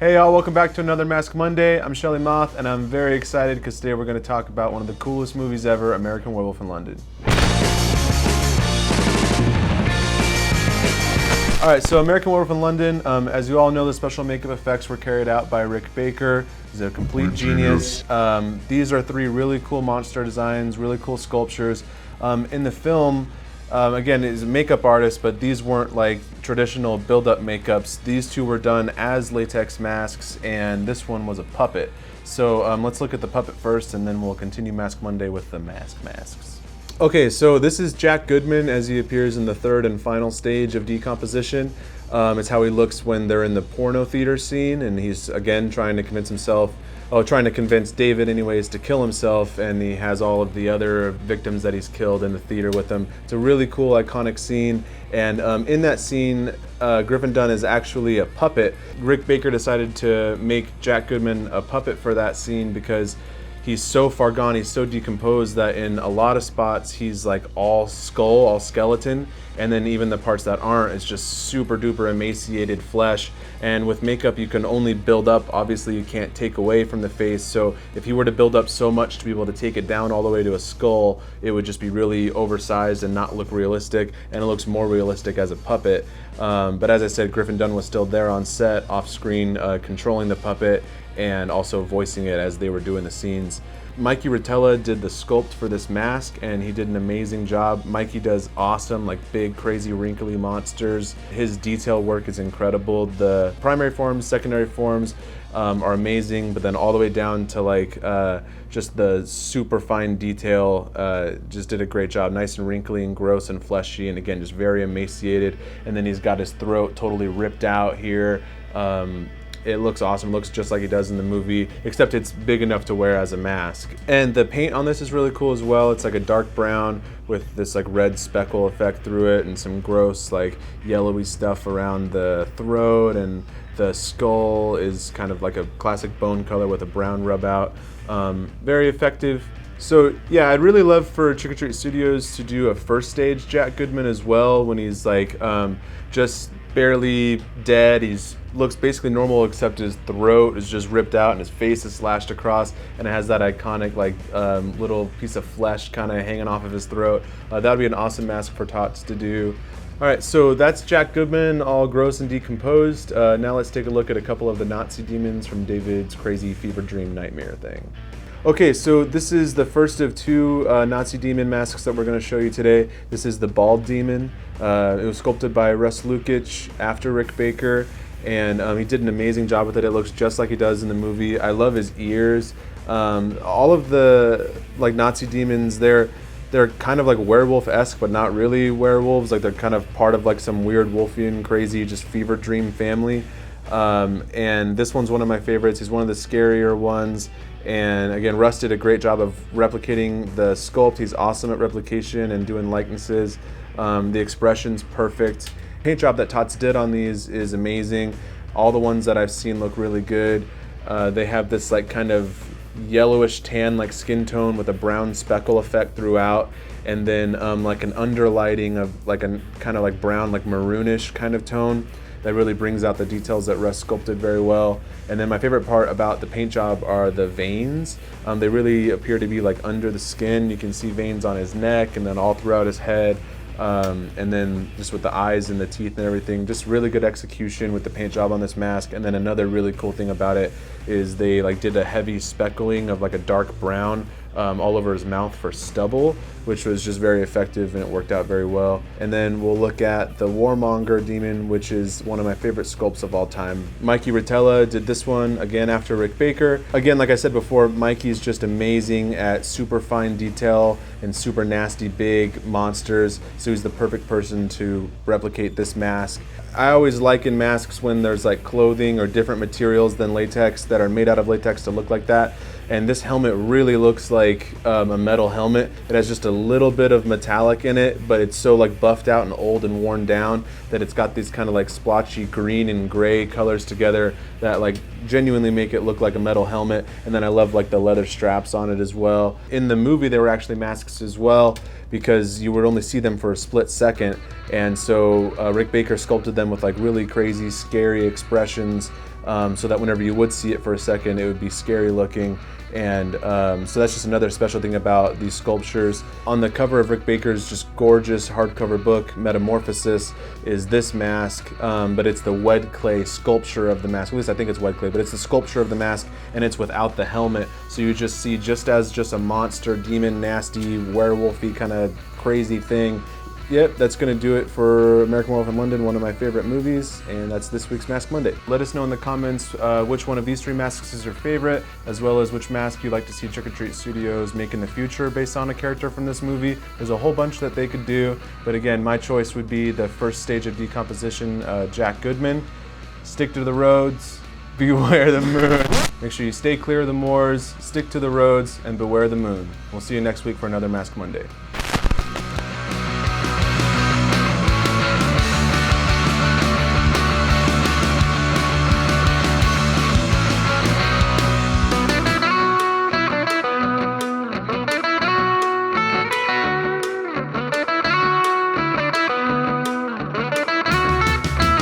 Hey y'all, welcome back to another Mask Monday. I'm Shelly Moth, and I'm very excited because today we're going to talk about one of the coolest movies ever, American Werewolf in London. Alright, so American Werewolf in London, as you all know, the special makeup effects were carried out by Rick Baker. He's a complete genius. These are three really cool monster designs, really cool sculptures. In the film, again, he's a makeup artist, but these weren't like traditional build-up makeups. These two were done as latex masks, and this one was a puppet. So let's look at the puppet first, and then we'll continue Mask Monday with the masks. Okay, so this is Jack Goodman as he appears in the third and final stage of decomposition. It's how he looks when they're in the porno theater scene, and he's again trying to convince David anyways to kill himself, and he has all of the other victims that he's killed in the theater with him. It's a really cool, iconic scene, and in that scene, Griffin Dunne is actually a puppet. Rick Baker decided to make Jack Goodman a puppet for that scene because he's so far gone, he's so decomposed that in a lot of spots he's like all skull, all skeleton, and then even the parts that aren't, it's just super duper emaciated flesh. And with makeup you can only build up, obviously you can't take away from the face, so if you were to build up so much to be able to take it down all the way to a skull, it would just be really oversized and not look realistic, and it looks more realistic as a puppet. But as I said, Griffin Dunne was still there on set, off screen, controlling the puppet and also voicing it as they were doing the scenes. Mikey Rotella did the sculpt for this mask, and he did an amazing job. Mikey does awesome, like big, crazy, wrinkly monsters. His detail work is incredible. The primary forms, secondary forms are amazing, but then all the way down to like just the super fine detail, just did a great job. Nice and wrinkly and gross and fleshy, and again, just very emaciated. And then he's got his throat totally ripped out here. It looks awesome. It looks just like he does in the movie, except it's big enough to wear as a mask. And the paint on this is really cool as well. It's like a dark brown with this like red speckle effect through it, and some gross like yellowy stuff around the throat, and the skull is kind of like a classic bone color with a brown rub out. Very effective. So yeah, I'd really love for Trick or Treat Studios to do a first stage Jack Goodman as well, when he's like just barely dead. He's looks basically normal, except his throat is just ripped out and his face is slashed across, and it has that iconic like little piece of flesh kind of hanging off of his throat. That would be an awesome mask for Tots to do. Alright, so that's Jack Goodman all gross and decomposed. Now let's take a look at a couple of the Nazi demons from David's crazy fever dream nightmare thing. Okay, so this is the first of two Nazi demon masks that we're going to show you today. This is the bald demon. It was sculpted by Russ Lukic after Rick Baker, and he did an amazing job with it. It looks just like he does in the movie. I love his ears. All of the like Nazi demons, they're kind of like werewolf-esque, but not really werewolves. Like they're kind of part of like some weird Wolfian, crazy, just fever dream family. And this one's one of my favorites. He's one of the scarier ones. And again, Russ did a great job of replicating the sculpt. He's awesome at replication and doing likenesses. The expression's perfect. Paint job that Tots did on these is amazing. All the ones that I've seen look really good. They have this like kind of yellowish tan like skin tone with a brown speckle effect throughout, and then like an underlighting of like a kind of like brown, like maroonish kind of tone that really brings out the details that Russ sculpted very well. And then my favorite part about the paint job are the veins. They really appear to be like under the skin. You can see veins on his neck and then all throughout his head. And then just with the eyes and the teeth and everything, just really good execution with the paint job on this mask. And then another really cool thing about it is they like did a heavy speckling of like a dark brown all over his mouth for stubble, which was just very effective, and it worked out very well. And then we'll look at the Warmonger demon, which is one of my favorite sculpts of all time. Mikey Rotella did this one again after Rick Baker. Again, like I said before, Mikey's just amazing at super fine detail and super nasty big monsters, so he's the perfect person to replicate this mask. I always liken masks when there's like clothing or different materials than latex that are made out of latex to look like that. And this helmet really looks like a metal helmet. It has just a little bit of metallic in it, but it's so like buffed out and old and worn down that it's got these kind of like splotchy green and gray colors together that like genuinely make it look like a metal helmet. And then I love like the leather straps on it as well. In the movie they were actually masks as well, because you would only see them for a split second, and so Rick Baker sculpted them with like really crazy, scary expressions so that whenever you would see it for a second, it would be scary looking. And so that's just another special thing about these sculptures. On the cover of Rick Baker's just gorgeous hardcover book, Metamorphosis, is this mask, but it's the wed clay sculpture of the mask. At least I think it's wed clay, but it's the sculpture of the mask, and it's without the helmet. So you just see just a monster, demon, nasty, werewolfy kind of crazy thing. Yep, that's going to do it for American Werewolf in London, one of my favorite movies, and that's this week's Mask Monday. Let us know in the comments which one of these 3 masks is your favorite, as well as which mask you'd like to see Trick or Treat Studios make in the future based on a character from this movie. There's a whole bunch that they could do, but again, my choice would be the first stage of decomposition, Jack Goodman. Stick to the roads, beware the moon. Make sure you stay clear of the moors, stick to the roads, and beware the moon. We'll see you next week for another Mask Monday.